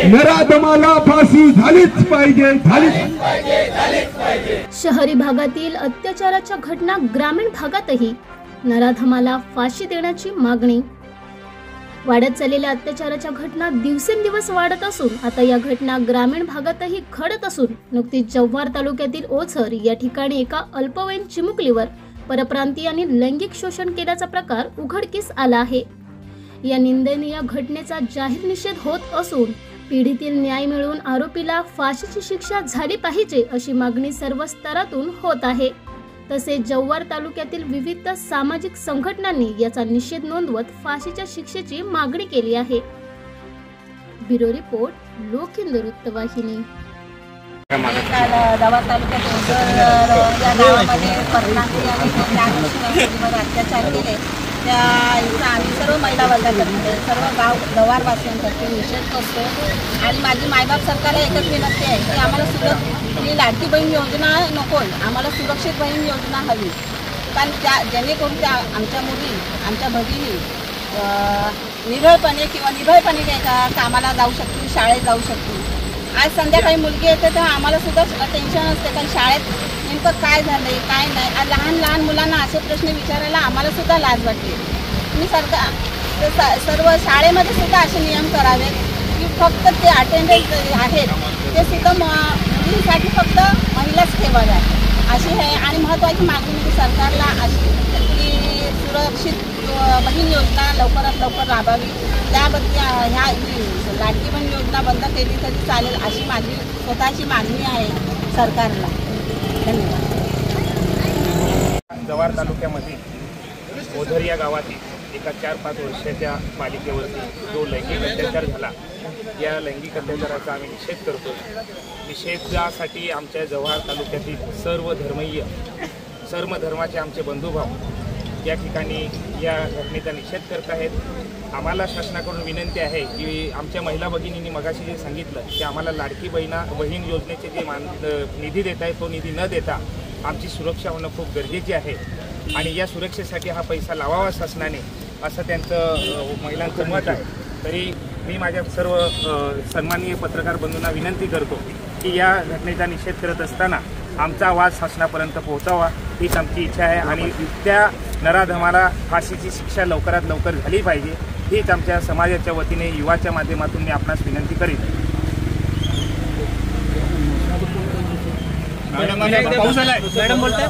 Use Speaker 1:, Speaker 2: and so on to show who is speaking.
Speaker 1: नराधमाला फाशी झालीच पाहिजे, झालीच
Speaker 2: पाहिजे। शहरी भागातील अत्याचाराच्या घटना ग्रामीण भागातही नराधमाला फाशी देण्याची मागणी। वाढत चाललेल्या अत्याचाराच्या घटना दिवसेंदिवस वाढत असून आता या घटना ग्रामीण भागातही घडत असून नुकतीच जव्हार तालुक्यातील ओझर या ठिकाणी एका अल्पवयीन चिमुकलीवर परप्रांतीयांनी लैंगिक शोषण केल्याचा प्रकार उघडकीस आला आहे। या निंदनीय घटनेचा जाहीर निषेध होत असून पीडितेला न्याय मिळवून आरोपीला फाशीची शिक्षा झाली पाहिजे अशी मागणी सर्व स्तरातून होत आहे। तसेच जव्हार तालुक्यातील विविध सामाजिक संघटनांनी याचा निषेध नोंदवत फाशीच्या शिक्षेची मागणी केली आहे। ब्युरो रिपोर्ट, लोकहिंद वृत्तवाहिनी।
Speaker 3: जव्हार तालुक्यात ओझर या गावामध्ये परप्रांती आणि अत्याचार केले त्या आम्ही सर्व महिला वर्गातर्फे सर्व गाव जव्हारवासियांतर्फे निषेध करतो। आणि माझी मायबाप सरकारला एकच विनंती आहे की आम्हाला ही लाडकी बहीण योजना नको, आम्हाला सुरक्षित बहीण योजना हवी। कारण जेणेकरून त्या आमच्या मुली, आमच्या भगिनी निरळपणे किंवा निर्भयपणे कामाला जाऊ शकतील, शाळेत जाऊ शकतील। आज संध्याकाळी मुलगी येते तर आम्हाला सुद्धा टेन्शन असते कारण शाळेत नेमकं काय झालंय काय नाही। आज लहान लहान मुलांना असे प्रश्न विचारायला आम्हाला सुद्धा लाज वाटते। मी सरकार सर्व शाळेमध्ये सुद्धा असे नियम करावेत की फक्त ते अटेंडन्स आहेत ते सुद्धा मुलींसाठी फक्त महिलाच ठेवाव्या अशी आहे। आणि महत्त्वाची मागणी म्हणजे सरकारला अशी की सुरक्षित बहीण योजना लवकरात लवकर राबवावी। त्याबद्दल ह्या लाडकी बहीण योजना बंद केली तरी चालेल अशी माझी स्वतःची मागणी आहे सरकारला। धन्यवाद।
Speaker 4: जव्हार तालुक्यामध्ये ओझर या गावातील एका 4-5 वर्षाच्या बालिकेवरती जो लैंगिक अत्याचार झाला, या लैंगिक अत्याचाराचा आम्ही निषेध करतो। निषेधासाठी आमच्या जव्हार तालुक्यातील सर्व धर्माचे आमचे बंधुभाव या ठिकाणी या घटनेचा निषेध करत आहेत। आम्हाला शासनाकडून विनंती आहे की आमच्या महिला भगिनींनी मगाशी जे सांगितलं की आम्हाला लाडकी बहीण योजनेचे जे निधी देत आहे तो निधी न देता आमची सुरक्षा होणं खूप गरजेची आहे आणि या सुरक्षेसाठी हा पैसा लावावा शासनाने असं त्यांचं महिलांचं मत आहे। तरी मी माझ्या सर्व सन्माननीय पत्रकार बंधूंना विनंती करतो की या घटनेचा निषेध करत असताना आमचा आवाज शासनापर्यंत पोहोचावा हीच आमची इच्छा आहे आणि त्या नराधमाला फाशीची शिक्षा लवकरात लवकर झाली पाहिजे हीच आमच्या समाजाच्या वतीने युवाच्या माध्यमातून मी आपणास विनंती करीन। मॅडम बोलताय।